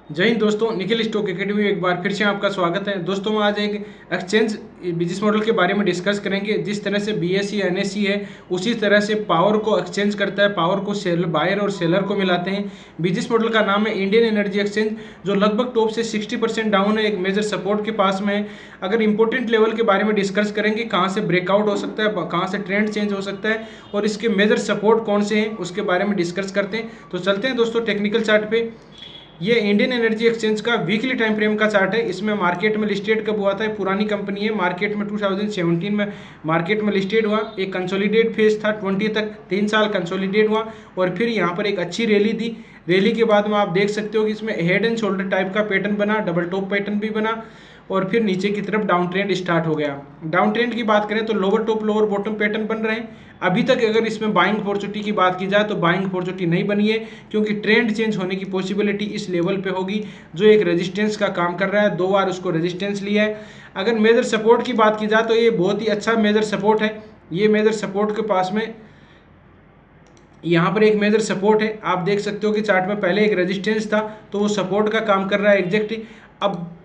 जय हिंद दोस्तों, Nikhil stock academy में एक बार फिर से आपका स्वागत है। दोस्तों हम आज एक एक्सचेंज बिजनेस मॉडल के बारे में डिस्कस करेंगे। जिस तरह से बीएसई एनएसई है उसी तरह से पावर को एक्सचेंज करता है, पावर को सेल बायर और सेलर को मिलाते हैं। बिजनेस मॉडल का नाम है इंडियन एनर्जी एक्सचेंज, जो लगभग टॉप से 60% डाउन है, एक मेजर सपोर्ट के पास में है। अगर इंपॉर्टेंट लेवल के बारे में डिस्कस करेंगे, कहाँ से ब्रेकआउट हो सकता है, कहाँ से ट्रेंड चेंज हो सकता है और इसके मेजर सपोर्ट कौन से हैं उसके बारे में डिस्कस करते हैं। तो चलते हैं दोस्तों टेक्निकल चार्ट पे। ये इंडियन एनर्जी एक्सचेंज का वीकली टाइम फ्रेम का चार्ट है। इसमें मार्केट में लिस्टेड कब हुआ था, पुरानी कंपनी है, मार्केट में 2017 में मार्केट में लिस्टेड हुआ। एक कंसोलिडेट फेज था 20 तक, 3 साल कंसोलिडेट हुआ और फिर यहाँ पर एक अच्छी रैली दी। रैली के बाद में आप देख सकते हो कि इसमें हेड एंड शोल्डर टाइप का पैटर्न बना, डबल टॉप पैटर्न भी बना और फिर नीचे की तरफ डाउन ट्रेंड स्टार्ट हो गया। डाउन ट्रेंड की बात करें तो lower top lower bottom pattern बन रहे हैं। अभी तक अगर इसमें बाइंग अपॉर्चुनिटी की बात की जाए तो बाइंग अपॉर्चुनिटी नहीं बनी है, क्योंकि ट्रेंड चेंज होने की पॉसिबिलिटी इस लेवल पे होगी जो एक रेजिस्टेंस का काम कर रहा है। 2 बार उसको रेजिस्टेंस लिया है। अगर मेजर सपोर्ट की बात की जाए तो ये बहुत ही अच्छा मेजर सपोर्ट है। ये मेजर सपोर्ट के पास में यहाँ पर एक मेजर सपोर्ट है। आप देख सकते हो कि चार्ट में पहले एक रेजिस्टेंस था तो वो सपोर्ट का काम कर रहा है एग्जैक्टली। अब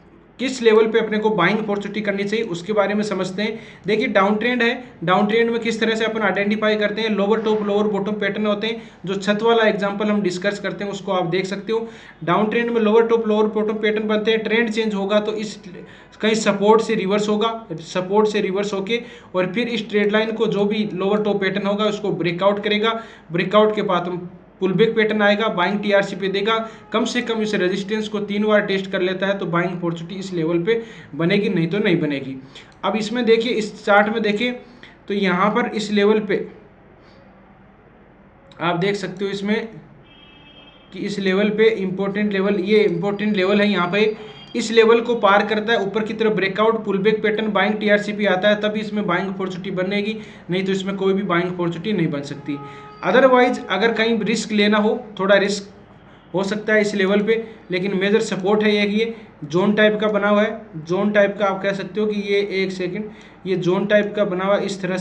किस लेवल पे अपने को बाइंग अपॉर्चुनिटी करनी चाहिए उसके बारे में समझते हैं। देखिए डाउन ट्रेंड है, डाउन ट्रेंड में किस तरह से अपन आइडेंटिफाई करते हैं। Lower top lower bottom pattern होते हैं। जो छत वाला एग्जांपल हम डिस्कस करते हैं उसको आप देख सकते हो। डाउन ट्रेंड में lower top lower bottom pattern बनते हैं। ट्रेंड चेंज होगा तो इस कहीं सपोर्ट से रिवर्स होगा, सपोर्ट से रिवर्स होके और फिर इस ट्रेड लाइन को जो भी लोअर टॉप पैटर्न होगा उसको ब्रेकआउट करेगा। ब्रेकआउट के बाद हम पुल बैक पैटर्न आएगा, बाइंग टीआरसी पे देगा। कम से कम इस रेजिस्टेंस को 3 बार टेस्ट कर लेता है तो बाइंग अपॉर्चुनिटी इस लेवल पे बनेगी, नहीं तो नहीं बनेगी। अब इसमें देखिए, इस चार्ट में देखिए तो यहाँ पर इस लेवल पे आप देख सकते हो इसमें कि इस लेवल पे इंपॉर्टेंट लेवल, ये इंपॉर्टेंट लेवल है। यहाँ पे इस लेवल को पार करता है, ऊपर की तरफ breakout pull back pattern buying TRCP आता है, तभी इसमें बाइंग अपॉर्चुनिटी बनेगी, नहीं तो इसमें कोई भी बाइंग अपॉर्चुनिटी नहीं बन सकती। अदरवाइज अगर कहीं रिस्क लेना हो, थोड़ा रिस्क हो सकता है इस लेवल पे, लेकिन मेजर सपोर्ट है ये जोन टाइप का बना हुआ है। जोन टाइप का आप कह सकते हो कि ये एक सेकेंड, ये जोन टाइप का बना हुआ इस तरह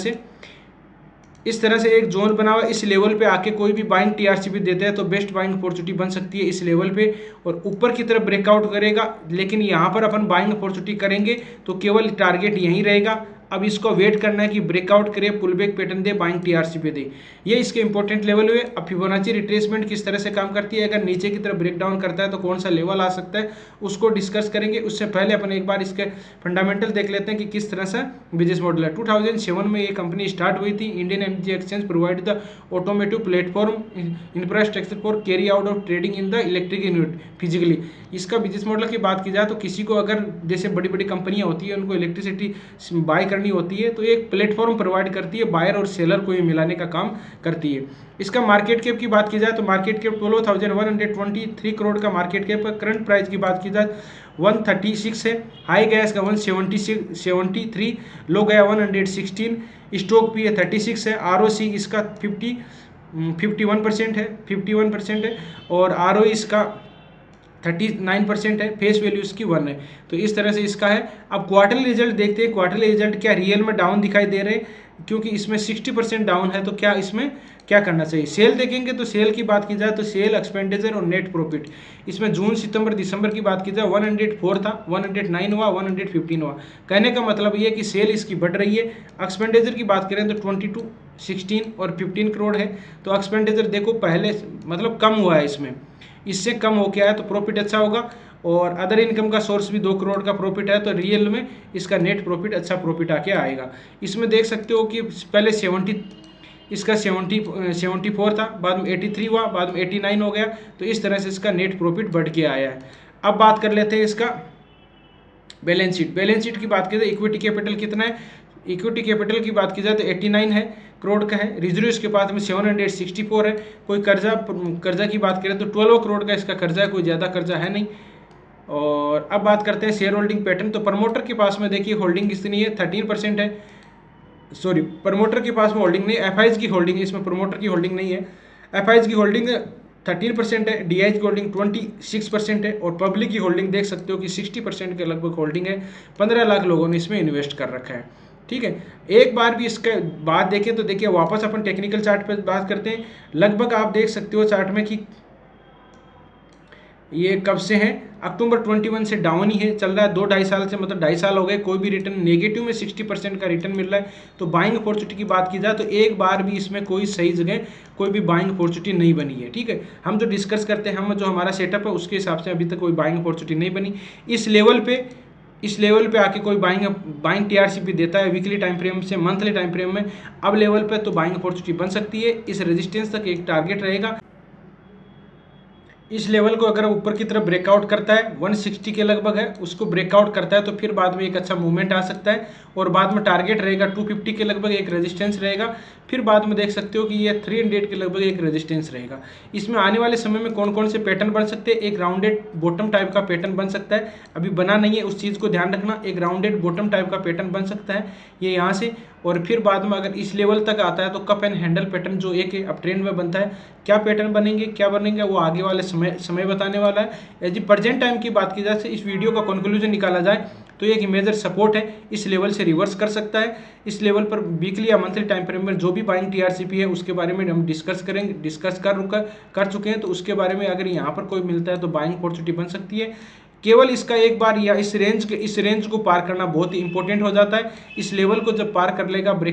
से एक जोन बना हुआ। इस लेवल पे आके कोई भी बाइंग टीआरसीपी देता है तो बेस्ट बाइंग अपॉर्चुनिटी बन सकती है इस लेवल पे और ऊपर की तरफ ब्रेकआउट करेगा। लेकिन यहाँ पर अपन बाइंग अपॉर्चुनिटी करेंगे तो केवल टारगेट यहीं रहेगा। अब इसको वेट करना है कि ब्रेकआउट करे, पुल बैक पैटर्न दे, बाइंग टीआरसीपी दे। ये इसके इंपॉर्टेंट लेवल हुए। अब फिबोनाची रिट्रेसमेंट किस तरह से काम करती है, अगर नीचे की तरफ ब्रेक डाउन करता है तो कौन सा लेवल आ सकता है उसको डिस्कस करेंगे। उससे पहले अपन एक बार इसके फंडामेंटल देख लेते हैं कि किस तरह से बिजनेस मॉडल है। 2007 में ये कंपनी स्टार्ट हुई थी। Indian energy exchange provide the automotive platform infrastructure for carry out of trading in the electric unit physically. इसका बिजनेस मॉडल की बात की जाए तो किसी को अगर जैसे बड़ी बड़ी कंपनियां होती है उनको इलेक्ट्रिसिटी बाय करनी होती है तो एक प्लेटफॉर्म प्रोवाइड करती है, बायर और सेलर को ये मिलाने का काम करती है। इसका मार्केट कैप की बात की जाए तो मार्केट कैप 12,123 करोड़ का मार्केट कैप है। करंट प्राइस की बात की जाए 136 है। हाई गया इसका 173, लो गया 116। स्टॉक भी है 36 है। आरओसी इसका 51% है, 51% है और आरओई इसका 39% है। फेस वैल्यू इसकी 1 है। तो इस तरह से इसका है। अब क्वार्टरली रिजल्ट देखते हैं। क्वार्टरली रिजल्ट क्या रियल में डाउन दिखाई दे रहे हैं, क्योंकि इसमें 60% डाउन है। तो क्या इसमें क्या करना चाहिए, सेल देखेंगे तो सेल की बात की जाए तो सेल, एक्सपेंडिचर और नेट प्रॉफिट, इसमें जून सितंबर दिसंबर की बात की जाए 104 था, 109 हुआ, 115 हुआ। कहने का मतलब ये कि सेल इसकी बढ़ रही है। एक्सपेंडिचर की बात करें तो 22, 16 और 15 करोड़ है। तो एक्सपेंडिचर देखो पहले मतलब कम हुआ है, इसमें इससे कम हो गया है तो प्रॉफिट अच्छा होगा। और अदर इनकम का सोर्स भी 2 करोड़ का प्रॉफिट है, तो रियल में इसका नेट प्रॉफिट अच्छा प्रॉफिट आके आएगा। इसमें देख सकते हो कि पहले 74 था, बाद में 83 हुआ, बाद में 89 हो गया। तो इस तरह से इसका नेट प्रॉफिट बढ़ के आया है। अब बात कर लेते हैं इसका बैलेंस शीट। बैलेंस शीट की बात की जाए इक्विटी कैपिटल कितना है, इक्विटी कैपिटल की बात की जाए तो 89 है करोड़ का है। रिजर्व के पास में 764 है। कोई कर्जा की बात करें तो 12 करोड़ का इसका कर्जा है, कोई ज़्यादा कर्जा है नहीं। और अब बात करते हैं शेयर होल्डिंग पैटर्न। तो प्रमोटर के पास में देखिए होल्डिंग कितनी है, 13% है। सॉरी, प्रमोटर के पास में होल्डिंग नहीं, एफआईज की होल्डिंग है, इसमें प्रमोटर की होल्डिंग नहीं है। एफआईज की होल्डिंग 13% है, डीआईज की होल्डिंग 26% है और पब्लिक की होल्डिंग देख सकते हो कि 60% के लगभग होल्डिंग है। 15 लाख लोगों ने इसमें इन्वेस्ट कर रखा है। ठीक है, एक बार भी इसके बाद देखें तो देखिए वापस अपन टेक्निकल चार्ट पर बात करते हैं। लगभग आप देख सकते हो चार्ट में कि ये कब से है, अक्टूबर 21 से डाउन ही है, चल रहा है 2-2.5 साल से, मतलब 2.5 साल हो गए, कोई भी रिटर्न नेगेटिव में 60% का रिटर्न मिल रहा है। तो बाइंग अपॉर्चुनिटी की बात की जाए तो एक बार भी इसमें कोई सही जगह कोई भी बाइंग अपॉर्चुनिटी नहीं बनी है। ठीक है, हम जो डिस्कस करते हैं, हम जो हमारा सेटअप है उसके हिसाब से अभी तक कोई बाइंग अपॉर्चुनिटी नहीं बनी। इस लेवल पे आके कोई बाइंग टीआरसीपी देता है वीकली टाइम फ्रेम से मंथली टाइम फ्रेम में, अब लेवल पे तो बाइंग अपॉर्चुनिटी बन सकती है। इस रेजिस्टेंस तक एक टारगेट रहेगा। इस लेवल को अगर ऊपर की तरफ ब्रेकआउट करता है 160 के लगभग है, उसको ब्रेकआउट करता है तो फिर बाद में एक अच्छा मूवमेंट आ सकता है, और बाद में टारगेट रहेगा 250 के लगभग एक रेजिस्टेंस रहेगा। फिर बाद में देख सकते हो कि ये 300 के लगभग एक रेजिस्टेंस रहेगा। इसमें आने वाले समय में कौन कौन से पैटर्न बन सकते हैं, एक राउंडेड बॉटम टाइप का पैटर्न बन सकता है, अभी बना नहीं है उस चीज़ को ध्यान रखना। एक राउंडेड बॉटम टाइप का पैटर्न बन सकता है ये यहाँ से, और फिर बाद में अगर इस लेवल तक आता है तो कप एंड हैंडल पैटर्न जो एक अब ट्रेंड में बनता है। क्या पैटर्न बनेंगे क्या बनेंगे वो आगे वाले समय बताने वाला है। एज प्रेजेंट टाइम की बात की जाए, इस वीडियो का कंक्लूजन निकाला जाए तो ये एक मेजर सपोर्ट है, इस लेवल से रिवर्स कर सकता है। इस लेवल पर वीकली या मंथली टाइम फ्रेम में जो भी बाइंग टीआरसीपी है उसके बारे में हम डिस्कस कर चुके हैं, तो उसके बारे में अगर यहाँ पर कोई मिलता है तो बाइंग अपॉर्चुनिटी बन सकती है। केवल इसका एक बार या इस रेंज को पार करना बहुत ही इंपॉर्टेंट हो जाता है। इस लेवल को जब पार कर लेगा ब्रेक